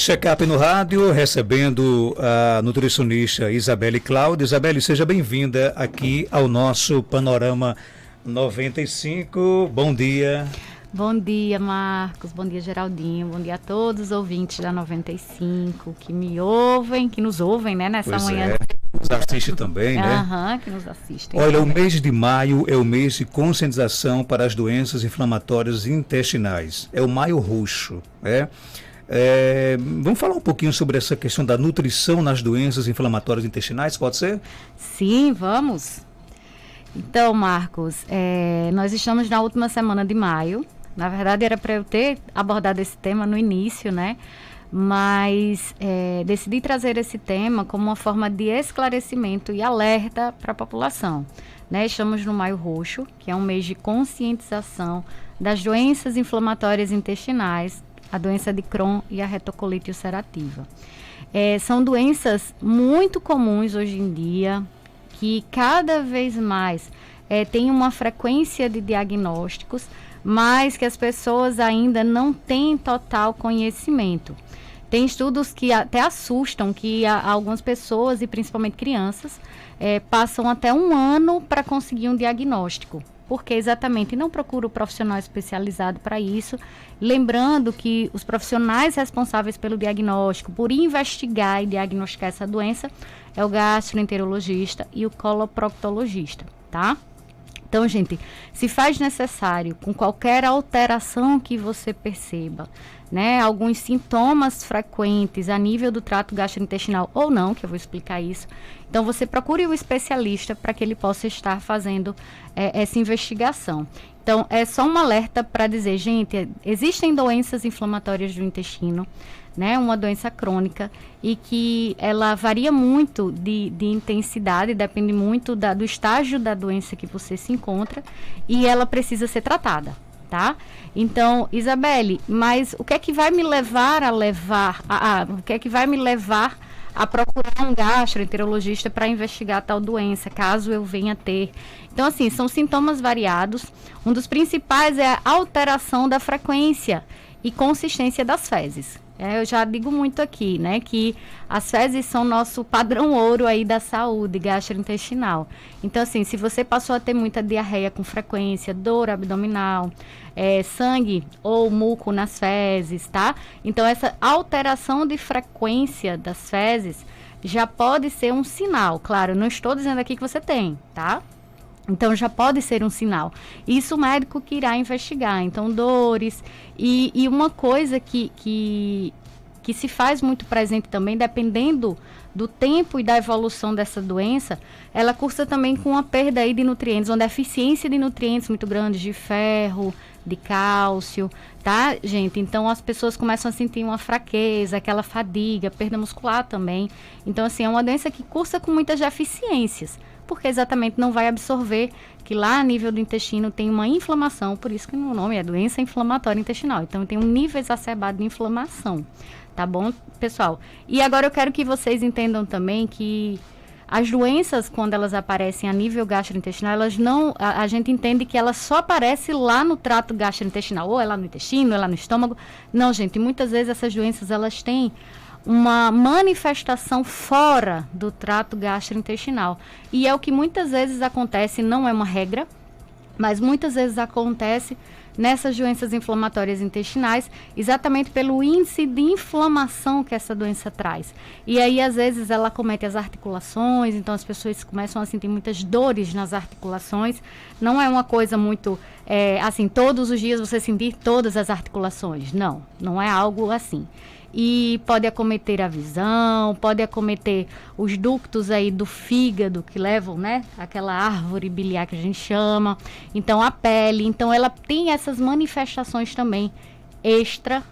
Check-up no rádio, recebendo a nutricionista Isabelle Cláudio. Isabelle, seja bem-vinda aqui ao nosso Panorama 95. Bom dia. Bom dia, Marcos. Bom dia, Geraldinho. Bom dia a todos os ouvintes da 95 que me ouvem, que nos ouvem, né, nessa manhã. Nos assiste também, né? Aham, que nos assistem. Olha, o mês de maio é o mês de conscientização para as doenças inflamatórias intestinais. É o Maio Roxo, né? Vamos falar um pouquinho sobre essa questão da nutrição nas doenças inflamatórias intestinais, pode ser? Sim, vamos. Então, Marcos, nós estamos na última semana de maio. Na verdade, era para eu ter abordado esse tema no início, né? Mas decidi trazer esse tema como uma forma de esclarecimento e alerta para a população, né? Estamos no Maio Roxo, que é um mês de conscientização das doenças inflamatórias intestinais, a doença de Crohn e a retocolite ulcerativa. São doenças muito comuns hoje em dia, que cada vez mais tem uma frequência de diagnósticos, mas que as pessoas ainda não têm total conhecimento. Tem estudos que até assustam que algumas pessoas, e principalmente crianças, passam até 1 ano para conseguir um diagnóstico. Porque exatamente não procura o profissional especializado para isso, lembrando que os profissionais responsáveis pelo diagnóstico, por investigar e diagnosticar essa doença, é o gastroenterologista e o coloproctologista, tá? Então, gente, se faz necessário, com qualquer alteração que você perceba, né, alguns sintomas frequentes a nível do trato gastrointestinal ou não, que eu vou explicar isso, então você procure um especialista para que ele possa estar fazendo essa investigação. Então, é só um alerta para dizer, gente, existem doenças inflamatórias do intestino, né, uma doença crônica, e que ela varia muito de intensidade, depende muito do estágio da doença que você se encontra, e ela precisa ser tratada, tá? Então, Isabelle, mas o que é que vai me levar o que é que vai me levar a procurar um gastroenterologista para investigar tal doença, caso eu venha ter? Então, assim, são sintomas variados. Um dos principais é a alteração da frequência e consistência das fezes. Eu já digo muito aqui, né, que as fezes são nosso padrão ouro aí da saúde gastrointestinal. Então, assim, se você passou a ter muita diarreia com frequência, dor abdominal, sangue ou muco nas fezes, tá? Então, essa alteração de frequência das fezes já pode ser um sinal. Claro, eu não estou dizendo aqui que você tem, tá? Então, já pode ser um sinal. Isso o médico que irá investigar. Então, dores. E uma coisa que se faz muito presente também, dependendo do tempo e da evolução dessa doença, ela cursa também com uma perda aí de nutrientes, uma deficiência de nutrientes muito grande, de ferro, de cálcio, tá, gente? Então, as pessoas começam a sentir uma fraqueza, aquela fadiga, perda muscular também. Então, assim, é uma doença que cursa com muitas deficiências, porque exatamente não vai absorver, que lá a nível do intestino tem uma inflamação, por isso que o nome é doença inflamatória intestinal. Então, tem um nível exacerbado de inflamação, tá bom, pessoal? E agora eu quero que vocês entendam também que as doenças, quando elas aparecem a nível gastrointestinal, elas não, a gente entende que elas só aparecem lá no trato gastrointestinal, ou é lá no intestino, ou é lá no estômago. Não, gente, muitas vezes essas doenças, elas têm uma manifestação fora do trato gastrointestinal. E é o que muitas vezes acontece, não é uma regra, mas muitas vezes acontece nessas doenças inflamatórias intestinais, exatamente pelo índice de inflamação que essa doença traz. E aí, às vezes, ela acomete as articulações, então as pessoas começam a sentir muitas dores nas articulações. Não é uma coisa muito, assim, todos os dias você sentir todas as articulações. Não, não é algo assim. E pode acometer a visão, pode acometer os ductos aí do fígado que levam, né, aquela árvore biliar que a gente chama. Então, a pele. Então, ela tem essas manifestações também extra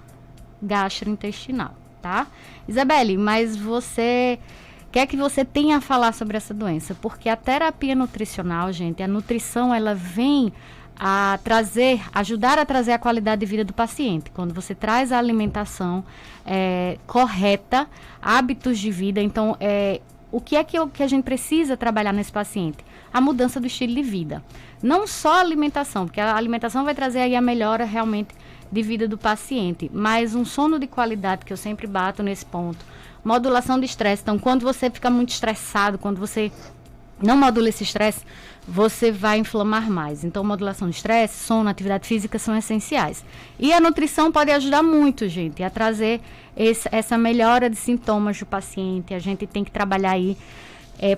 gastrointestinal, tá? Isabelle, mas você quer que você tenha a falar sobre essa doença? Porque a terapia nutricional, gente, a nutrição, ela vem a ajudar a trazer a qualidade de vida do paciente. Quando você traz a alimentação correta, hábitos de vida, então, o que é que a gente precisa trabalhar nesse paciente? A mudança do estilo de vida. Não só a alimentação, porque a alimentação vai trazer aí a melhora realmente de vida do paciente. Mas um sono de qualidade, que eu sempre bato nesse ponto, modulação de estresse. Então, quando você fica muito estressado, quando você não modula esse estresse, você vai inflamar mais. Então, modulação de estresse, sono, atividade física são essenciais. E a nutrição pode ajudar muito, gente, a trazer essa melhora de sintomas do paciente. A gente tem que trabalhar aí.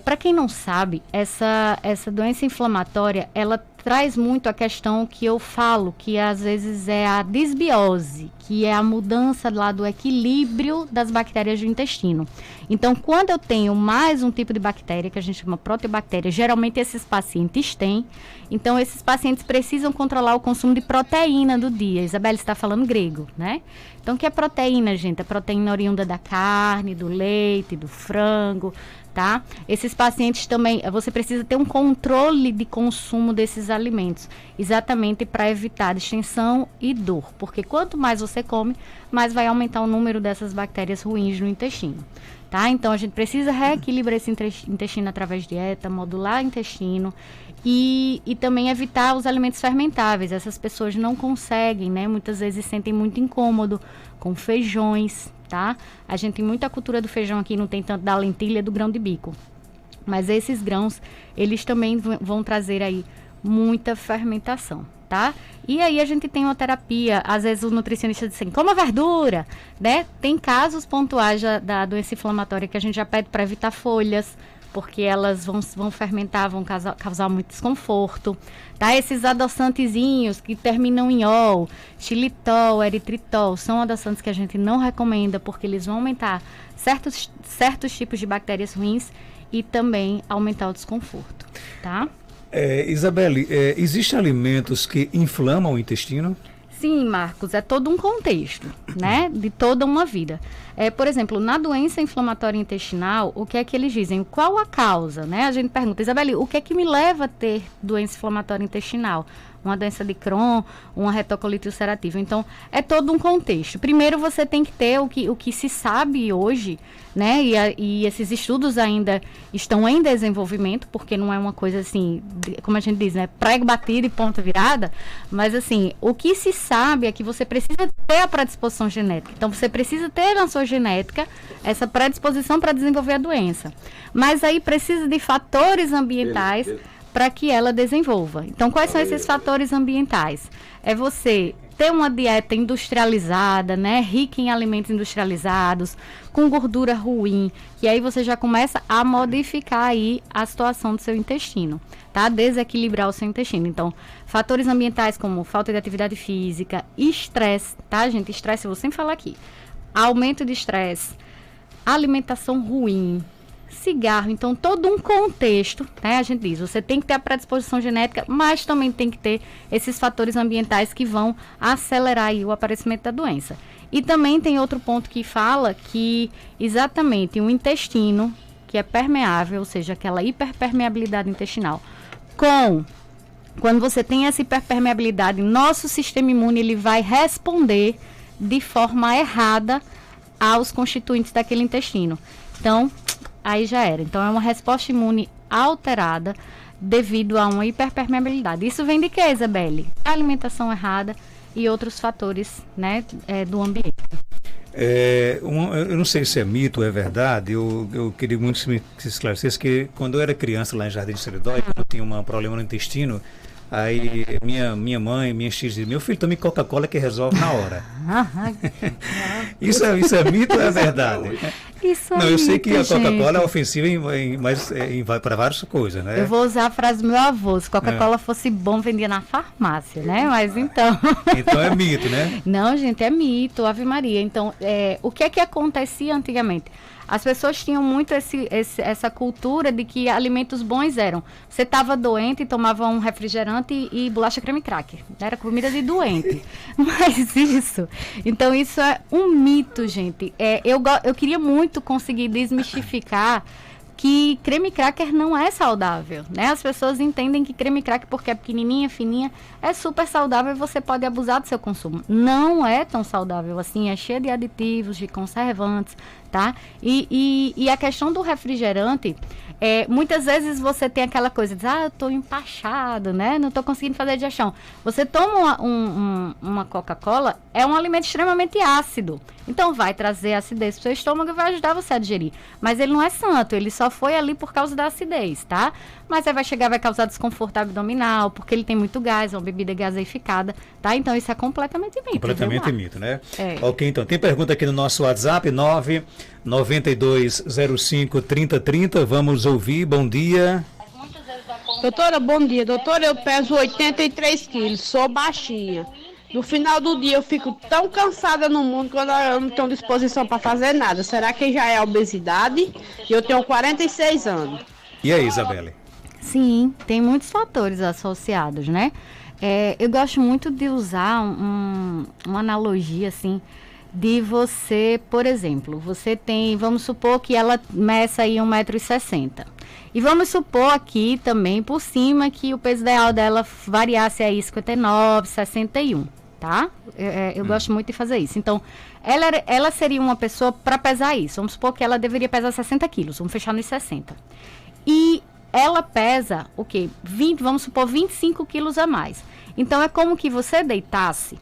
Para quem não sabe, essa doença inflamatória, ela traz muito a questão que eu falo, que às vezes é a desbiose, que é a mudança lá do equilíbrio das bactérias do intestino. Então, quando eu tenho mais um tipo de bactéria, que a gente chama proteobactéria, geralmente esses pacientes têm, então esses pacientes precisam controlar o consumo de proteína do dia. Isabela está falando grego, né? Então, o que é proteína, gente? É proteína oriunda da carne, do leite, do frango, tá? Esses pacientes também, você precisa ter um controle de consumo desses alimentos, exatamente para evitar distensão e dor, porque quanto mais você come, mais vai aumentar o número dessas bactérias ruins no intestino, tá? Então, a gente precisa reequilibrar esse intestino através de dieta, modular o intestino e também evitar os alimentos fermentáveis. Essas pessoas não conseguem, né? Muitas vezes sentem muito incômodo com feijões, tá? A gente tem muita cultura do feijão aqui, não tem tanto da lentilha, do grão de bico. Mas esses grãos, eles também vão trazer aí muita fermentação, tá? E aí a gente tem uma terapia, às vezes o nutricionista diz assim, coma verdura, né? Tem casos pontuais da doença inflamatória que a gente já pede para evitar folhas, porque elas vão fermentar, vão causar muito desconforto, tá? Esses adoçantezinhos que terminam em ol, xilitol, eritritol, são adoçantes que a gente não recomenda, porque eles vão aumentar certos tipos de bactérias ruins e também aumentar o desconforto, tá? Isabelle, existem alimentos que inflamam o intestino? Sim, Marcos, é todo um contexto, né, de toda uma vida. Por exemplo, na doença inflamatória intestinal, o que é que eles dizem? Qual a causa, né? A gente pergunta, Isabelle, o que é que me leva a ter doença inflamatória intestinal? Uma doença de Crohn, uma retocolite ulcerativa. Então, é todo um contexto. Primeiro, você tem que ter o que se sabe hoje, né? E esses estudos ainda estão em desenvolvimento, porque não é uma coisa assim, como a gente diz, né? Prego batido e ponta virada. Mas, assim, o que se sabe é que você precisa ter a predisposição genética. Então, você precisa ter na sua genética essa predisposição para desenvolver a doença. Mas aí precisa de fatores ambientais para que ela desenvolva. Então, quais são esses fatores ambientais? É você ter uma dieta industrializada, né, rica em alimentos industrializados, com gordura ruim, que aí você já começa a modificar aí a situação do seu intestino, tá? Desequilibrar o seu intestino. Então, fatores ambientais como falta de atividade física, estresse, tá, gente? Estresse, eu vou sempre falar aqui. Aumento de estresse, alimentação ruim, cigarro, então todo um contexto, né? A gente diz, você tem que ter a predisposição genética, mas também tem que ter esses fatores ambientais que vão acelerar aí o aparecimento da doença. E também tem outro ponto que fala que exatamente o intestino, que é permeável, ou seja, aquela hiperpermeabilidade intestinal, quando você tem essa hiperpermeabilidade, nosso sistema imune ele vai responder de forma errada aos constituintes daquele intestino. Então, aí já era. Então, é uma resposta imune alterada devido a uma hiperpermeabilidade. Isso vem de quê, Isabelle? Alimentação errada e outros fatores, né, do ambiente. Eu não sei se é mito ou é verdade, eu queria muito que se esclarecesse que quando eu era criança lá em Jardim de Seridóia, quando eu tinha um problema no intestino, aí minha mãe, minha tia dizia, meu filho, tome Coca-Cola que resolve na hora. Isso é mito ou é verdade? Isso é não, eu sei que a Coca-Cola gente. é ofensiva mas vai para várias coisas, né? Eu vou usar a frase do meu avô, se Coca-Cola fosse bom, vendia na farmácia, né? Mas então... Então é mito, né? Não, gente, é mito, Ave Maria. Então, o que é que acontecia antigamente? As pessoas tinham muito essa cultura de que alimentos bons eram. Você estava doente e tomava um refrigerante e bolacha creme cracker. Era comida de doente. Mas isso... Então, isso é um mito, gente. Eu queria muito conseguir desmistificar que creme cracker não é saudável, né? As pessoas entendem que creme cracker, porque é pequenininha, fininha, é super saudável e você pode abusar do seu consumo. Não é tão saudável assim, é cheio de aditivos, de conservantes, tá? E a questão do refrigerante, muitas vezes você tem aquela coisa de, eu tô empachado, né? Não tô conseguindo fazer digestão. Você toma uma Coca-Cola, é um alimento extremamente ácido. Então vai trazer acidez pro seu estômago e vai ajudar você a digerir. Mas ele não é santo, ele só foi ali por causa da acidez, tá? Mas aí vai causar desconforto abdominal, porque ele tem muito gás, é uma bebida gaseificada, tá? Então isso é completamente mito. Completamente mito, né? Ok, então, tem pergunta aqui no nosso WhatsApp, 992053030, vamos ouvir, bom dia. Doutora, bom dia. Doutora, eu peso 83 quilos, sou baixinha. No final do dia eu fico tão cansada no mundo quando eu não tenho disposição para fazer nada. Será que já é obesidade? E eu tenho 46 anos. E aí, Isabelle? Sim, tem muitos fatores associados, né? Eu gosto muito de usar uma analogia, assim, de você, por exemplo, você tem, vamos supor que ela meça aí 1,60 m. E vamos supor aqui também, por cima, que o peso ideal dela variasse aí 59, 61, tá? Eu gosto muito de fazer isso. Então, ela seria uma pessoa para pesar isso. Vamos supor que ela deveria pesar 60 quilos, vamos fechar nos 60. E ela pesa, o quê? Vamos supor, 25 quilos a mais. Então, é como que você deitasse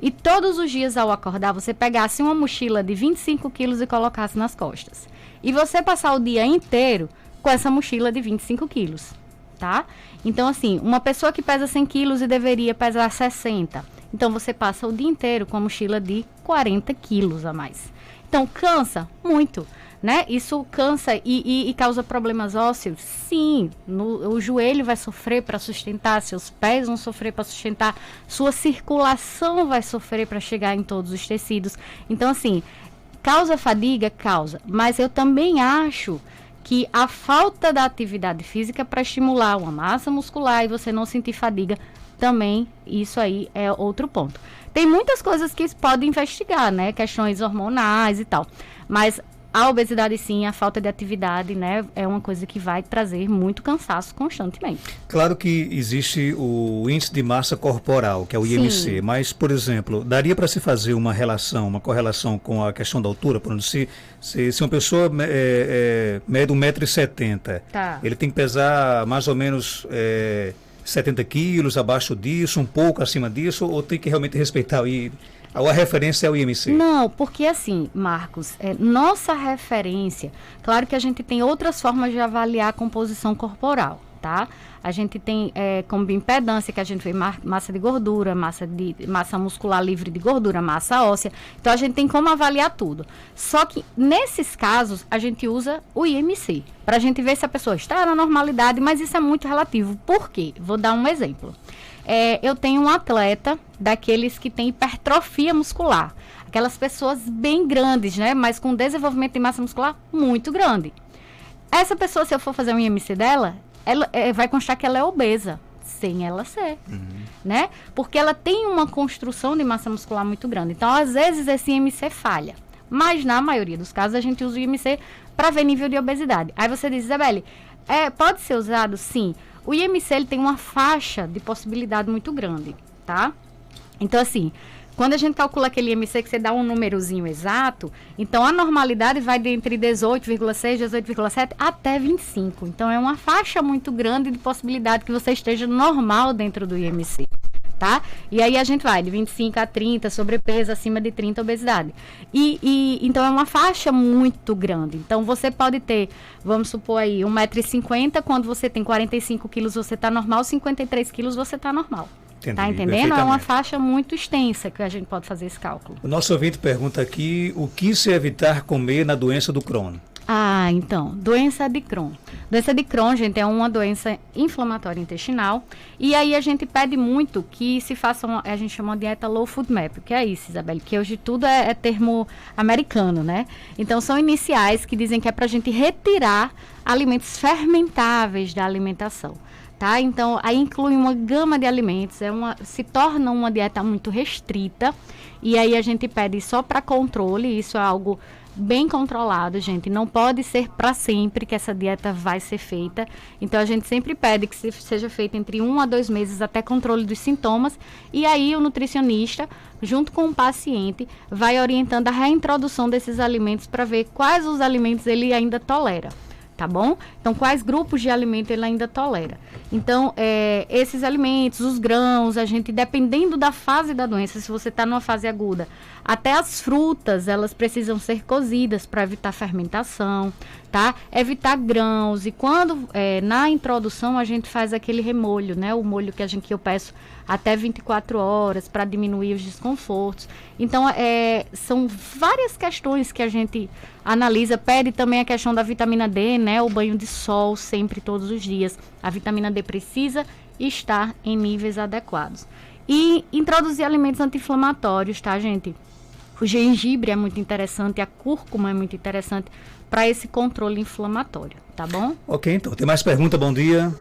e todos os dias ao acordar, você pegasse uma mochila de 25 quilos e colocasse nas costas. E você passar o dia inteiro com essa mochila de 25 quilos, tá? Então, assim, uma pessoa que pesa 100 quilos e deveria pesar 60. Então, você passa o dia inteiro com a mochila de 40 quilos a mais. Então, cansa muito, né? Isso cansa e causa problemas ósseos? Sim, o joelho vai sofrer para sustentar, seus pés vão sofrer para sustentar, sua circulação vai sofrer para chegar em todos os tecidos. Então, assim, causa fadiga? Causa. Mas eu também acho que a falta da atividade física para estimular uma massa muscular e você não sentir fadiga, também isso aí é outro ponto. Tem muitas coisas que podem investigar, né? Questões hormonais e tal. Mas a obesidade, sim, a falta de atividade, né? É uma coisa que vai trazer muito cansaço constantemente. Claro que existe o índice de massa corporal, que é o IMC. Sim. Mas, por exemplo, daria para se fazer uma correlação com a questão da altura? Por exemplo, se uma pessoa mede 1,70 m, tá, ele tem que pesar mais ou menos 70 quilos, abaixo disso, um pouco acima disso, ou tem que realmente respeitar a referência é o IMC? Não, porque assim, Marcos, nossa referência, claro que a gente tem outras formas de avaliar a composição corporal, tá? A gente tem como bioimpedância, que a gente vê massa de gordura, massa muscular livre de gordura, massa óssea. Então, a gente tem como avaliar tudo. Só que, nesses casos, a gente usa o IMC, para a gente ver se a pessoa está na normalidade, mas isso é muito relativo. Por quê? Vou dar um exemplo. Eu tenho um atleta daqueles que tem hipertrofia muscular. Aquelas pessoas bem grandes, né? Mas com desenvolvimento de massa muscular muito grande. Essa pessoa, se eu for fazer um IMC dela, ela vai constar que ela é obesa, sem ela ser, né? Porque ela tem uma construção de massa muscular muito grande. Então, às vezes, esse IMC falha. Mas, na maioria dos casos, a gente usa o IMC para ver nível de obesidade. Aí você diz, Isabelle, pode ser usado? Sim. O IMC, ele tem uma faixa de possibilidade muito grande, tá? Então, assim, quando a gente calcula aquele IMC que você dá um númerozinho exato, então a normalidade vai de entre 18,6, 18,7 até 25. Então, é uma faixa muito grande de possibilidade que você esteja normal dentro do IMC, tá? E aí a gente vai de 25 a 30, sobrepeso, acima de 30, obesidade. Então, é uma faixa muito grande. Então, você pode ter, vamos supor aí, 1,50 m, quando você tem 45 quilos, você está normal, 53 quilos, você está normal. Entendi, tá entendendo? É uma faixa muito extensa que a gente pode fazer esse cálculo. O nosso ouvinte pergunta aqui, o que se evitar comer na doença do Crohn? Então, doença de Crohn. Doença de Crohn, gente, é uma doença inflamatória intestinal. E aí a gente pede muito que se faça a gente chama de dieta low food map. O que é isso, Isabelle? Que hoje tudo é termo americano, né? Então, são iniciais que dizem que é pra gente retirar alimentos fermentáveis da alimentação. tá? Então, aí inclui uma gama de alimentos, se torna uma dieta muito restrita, e aí a gente pede só para controle, isso é algo bem controlado, gente. Não pode ser para sempre que essa dieta vai ser feita. Então, a gente sempre pede que seja feita entre 1 a 2 meses até controle dos sintomas. E aí, o nutricionista, junto com o paciente, vai orientando a reintrodução desses alimentos para ver quais os alimentos ele ainda tolera. Tá bom? Então, quais grupos de alimento ele ainda tolera? Então, esses alimentos, os grãos, a gente, dependendo da fase da doença, se você está numa fase aguda, até as frutas, elas precisam ser cozidas para evitar fermentação, tá? Evitar grãos. E quando, na introdução, a gente faz aquele remolho, né? O molho que eu peço até 24 horas para diminuir os desconfortos. Então, são várias questões que a gente analisa. Pede também a questão da vitamina D, né? O banho de sol sempre, todos os dias. A vitamina D precisa estar em níveis adequados. E introduzir alimentos anti-inflamatórios, tá, gente? O gengibre é muito interessante, a cúrcuma é muito interessante para esse controle inflamatório, tá bom? Ok, então. Tem mais pergunta? Bom dia.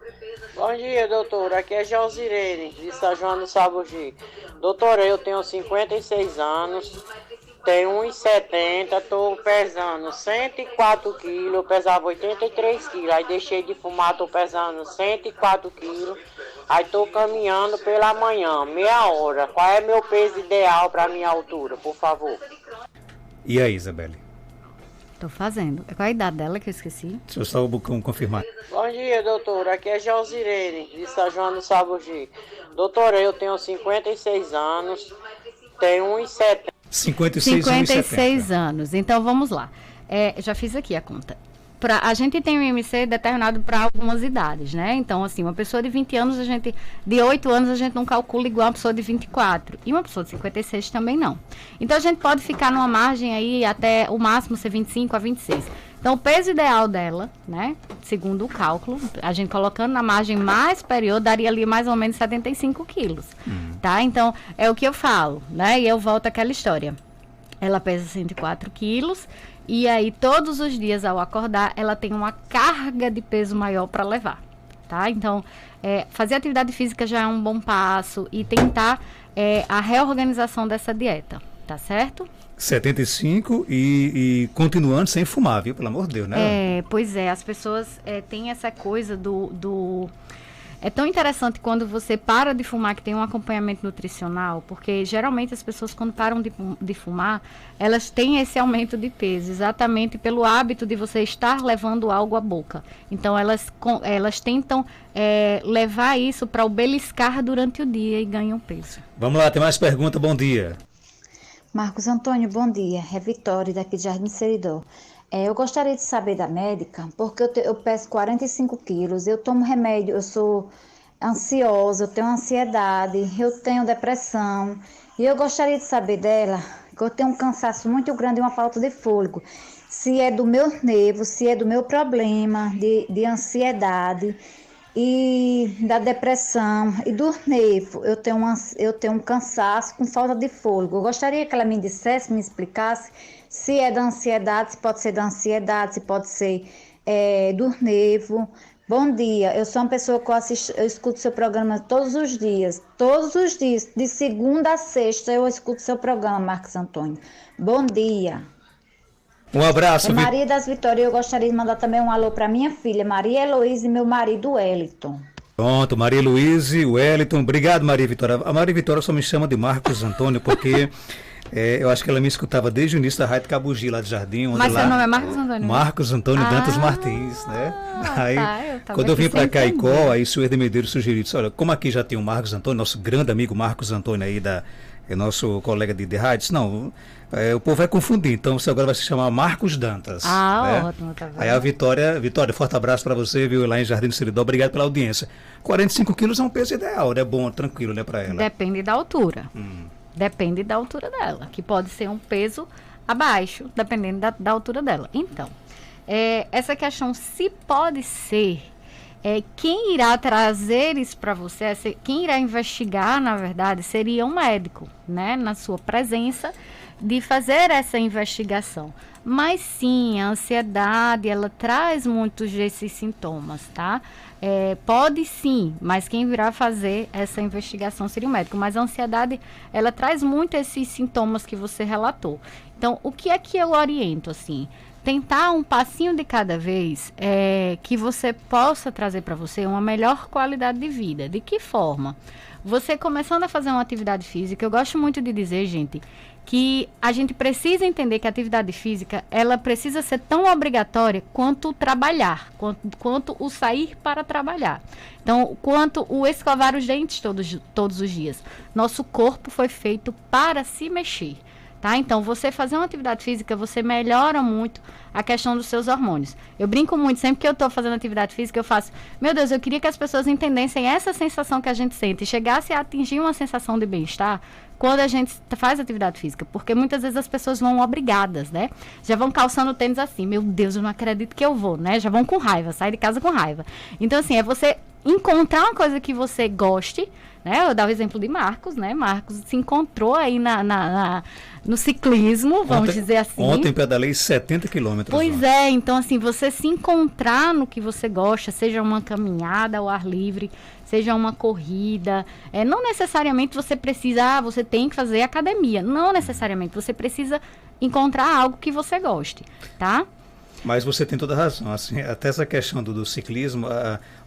Bom dia, doutora. Aqui é Josirene, de São João do Sabugi. Doutora, eu tenho 56 anos, tenho 1,70, estou pesando 104 quilos, eu pesava 83 quilos, aí deixei de fumar, estou pesando 104 quilos, aí estou caminhando pela manhã, meia hora. Qual é meu peso ideal para minha altura, por favor? E aí, Isabelle? Tô fazendo. Qual a idade dela que eu esqueci? Deixa eu só confirmar. Bom dia, doutora. Aqui é Josirene, de São João do Sabugi. Doutora, eu tenho 56 anos, tenho 1,70. 56 anos. Então, vamos lá. Já fiz aqui a conta. A gente tem um IMC determinado para algumas idades, né? Então, assim, uma pessoa de 20 anos, de 8 anos, a gente não calcula igual uma pessoa de 24. E uma pessoa de 56 também não. Então, a gente pode ficar numa margem aí até o máximo ser 25 a 26. Então, o peso ideal dela, né? Segundo o cálculo, a gente colocando na margem mais superior, daria ali mais ou menos 75 quilos, tá? Então, é o que eu falo, né? E eu volto àquela história. Ela pesa 104 quilos. E aí, todos os dias, ao acordar, ela tem uma carga de peso maior para levar, tá? Então, fazer atividade física já é um bom passo e tentar a reorganização dessa dieta, tá certo? 75 e continuando sem fumar, viu? Pelo amor de Deus, né? Pois é, as pessoas têm essa coisa É tão interessante quando você para de fumar, que tem um acompanhamento nutricional, porque geralmente as pessoas, quando param de fumar, elas têm esse aumento de peso, exatamente pelo hábito de você estar levando algo à boca. Então, elas tentam levar isso para o beliscar durante o dia e ganham peso. Vamos lá, tem mais pergunta. Bom dia. Marcos Antônio, bom dia. É Vitória, daqui de Jardim Seridó. Eu gostaria de saber da médica, porque eu peso 45 quilos, eu tomo remédio, eu sou ansiosa, eu tenho ansiedade, eu tenho depressão. E eu gostaria de saber dela, que eu tenho um cansaço muito grande e uma falta de fôlego. Se é do meu nervo, se é do meu problema de ansiedade e da depressão e do nervo. Eu tenho um cansaço com falta de fôlego. Eu gostaria que ela me dissesse, me explicasse se é da ansiedade, se pode ser da ansiedade, se pode ser do nervo. Bom dia, eu sou uma pessoa que eu escuto seu programa todos os dias, de segunda a sexta eu escuto seu programa, Marcos Antônio. Bom dia. Um abraço. Maria das Vitórias, eu gostaria de mandar também um alô para minha filha, Maria Heloísa, e meu marido, Wellington. Pronto, Maria Luísa, Wellington, obrigado, Maria Vitória. A Maria Vitória só me chama de Marcos Antônio, porque eu acho que ela me escutava desde o início da Rádio Cabugi, lá de Jardim. Mas seu nome é Marcos Antônio? Marcos Antônio Dantas Martins, né? Aí, quando eu vim para Caicó, aí o senhor de Medeiros sugeriu, disse, olha, como aqui já tem o Marcos Antônio, nosso grande amigo Marcos Antônio aí, nosso colega de rádio, disse, não, o povo vai confundir, então você agora vai se chamar Marcos Dantas. Né? Ótimo, tá vendo? Aí a Vitória, forte abraço para você, viu, lá em Jardim do Seridó, obrigado pela audiência. 45 quilos é um peso ideal, né? Bom, tranquilo, né, para ela. Depende da altura. Depende da altura dela, que pode ser um peso abaixo, dependendo da altura dela. Então, essa questão, se pode ser, quem irá trazer isso para você, quem irá investigar, na verdade, seria um médico, né, na sua presença, de fazer essa investigação. Mas sim, a ansiedade, ela traz muitos desses sintomas, tá? pode sim, mas quem virá fazer essa investigação seria o médico. Mas a ansiedade, ela traz muito esses sintomas que você relatou. Então, o que é que eu oriento, assim? Tentar um passinho de cada vez que você possa trazer para você uma melhor qualidade de vida. De que forma? Você começando a fazer uma atividade física, eu gosto muito de dizer, gente, que a gente precisa entender que a atividade física, ela precisa ser tão obrigatória quanto trabalhar, quanto o sair para trabalhar. Então, quanto o escovar os dentes todos os dias. Nosso corpo foi feito para se mexer. Tá? Então, você fazer uma atividade física, você melhora muito a questão dos seus hormônios. Eu brinco muito, sempre que eu estou fazendo atividade física, eu faço, meu Deus, eu queria que as pessoas entendessem essa sensação que a gente sente e chegasse a atingir uma sensação de bem-estar quando a gente faz atividade física. Porque muitas vezes as pessoas vão obrigadas, né? Já vão calçando tênis assim, meu Deus, eu não acredito que eu vou, né? Já vão com raiva, sai de casa com raiva. Então, assim, é você encontrar uma coisa que você goste, né? Eu dava o exemplo de Marcos, né? Marcos se encontrou aí no ciclismo, vamos dizer assim. Ontem pedalei 70 quilômetros. Pois é, então assim, você se encontrar no que você gosta, seja uma caminhada ao ar livre, seja uma corrida, não necessariamente você precisa, você tem que fazer academia, não necessariamente, você precisa encontrar algo que você goste, tá? Mas você tem toda a razão, assim, até essa questão do ciclismo,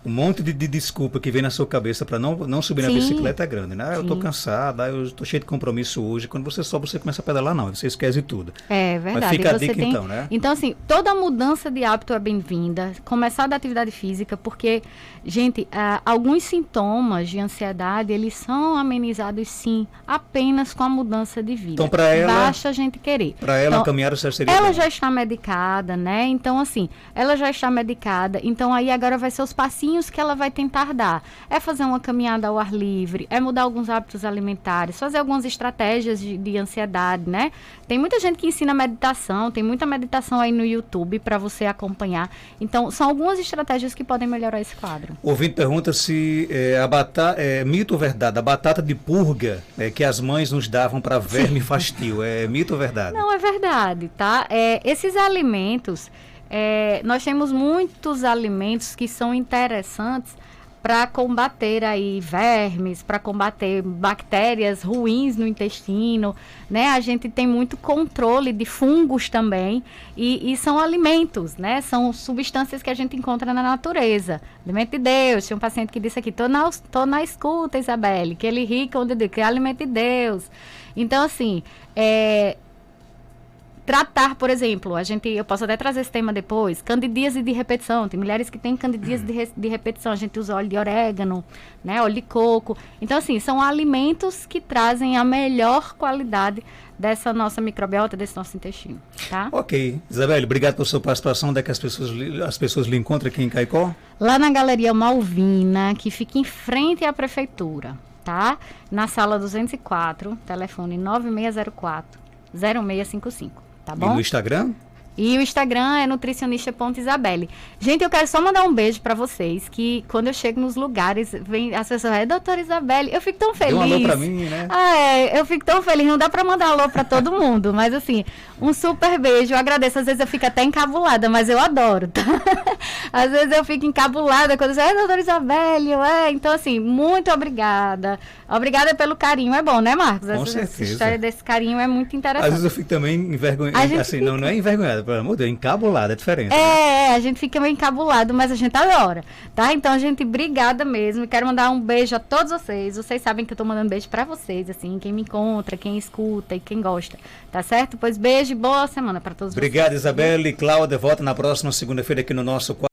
um monte de desculpa que vem na sua cabeça para não subir na bicicleta é grande, né? Eu estou cansado, eu estou cheio de compromisso hoje. Quando você sobe, você começa a pedalar, não, você esquece tudo. É verdade. Mas fica a dica então, né? Então, assim, toda mudança de hábito é bem-vinda. Começar da atividade física, porque, gente, alguns sintomas de ansiedade, eles são amenizados, sim, apenas com a mudança de vida. Então, para ela... Basta a gente querer. Para ela, então, a caminhada seria ela bom. já está medicada, né? Então, assim, ela já está medicada. Então, aí agora vai ser os passinhos que ela vai tentar dar. É fazer uma caminhada ao ar livre, é mudar alguns hábitos alimentares, fazer algumas estratégias de ansiedade, né? Tem muita gente que ensina meditação, tem muita meditação aí no YouTube para você acompanhar. Então, são algumas estratégias que podem melhorar esse quadro. O ouvinte pergunta se mito ou verdade, a batata de purga que as mães nos davam para verme e fastio, é mito ou verdade? Não, é verdade, tá? Esses alimentos... nós temos muitos alimentos que são interessantes para combater aí vermes, para combater bactérias ruins no intestino, né? A gente tem muito controle de fungos também e são alimentos, né? São substâncias que a gente encontra na natureza. Alimento de Deus. Tinha um paciente que disse aqui, tô na escuta, Isabelle, que ele ri quando diz que é alimento de Deus. Então, assim, tratar, por exemplo, eu posso até trazer esse tema depois, candidíase de repetição. Tem mulheres que têm candidíase de repetição. A gente usa óleo de orégano, né, óleo de coco. Então, assim, são alimentos que trazem a melhor qualidade dessa nossa microbiota, desse nosso intestino, tá? Ok. Isabelle, obrigado pela sua participação. Onde é que as pessoas lhe encontram aqui em Caicó? Lá na Galeria Malvina, que fica em frente à prefeitura, tá? Na sala 204, telefone 9604-0655. Tá bom? E no Instagram? E o Instagram é nutricionista.isabelle. Gente, eu quero só mandar um beijo pra vocês, que quando eu chego nos lugares, vem as pessoas, doutora Isabelle, eu fico tão feliz. Dê um alô pra mim, né? Eu fico tão feliz, não dá pra mandar alô pra todo mundo, mas assim, um super beijo, eu agradeço, às vezes eu fico até encabulada, mas eu adoro, tá? Às vezes eu fico encabulada quando eu digo, doutora Isabelle, então assim, muito obrigada. Obrigada pelo carinho, é bom, né, Marcos? Com certeza. Essa história desse carinho é muito interessante. Às vezes eu fico também envergonhado, assim, não é envergonhado, pelo amor de Deus, encabulado, é diferente. Né? A gente fica meio encabulado, mas a gente adora, tá? Então, gente, obrigada mesmo. Quero mandar um beijo a todos vocês. Vocês sabem que eu tô mandando beijo pra vocês, assim, quem me encontra, quem escuta e quem gosta, tá certo? Pois beijo e boa semana pra todos vocês. Obrigado, Isabelle. Cláudia, volta na próxima segunda-feira aqui no nosso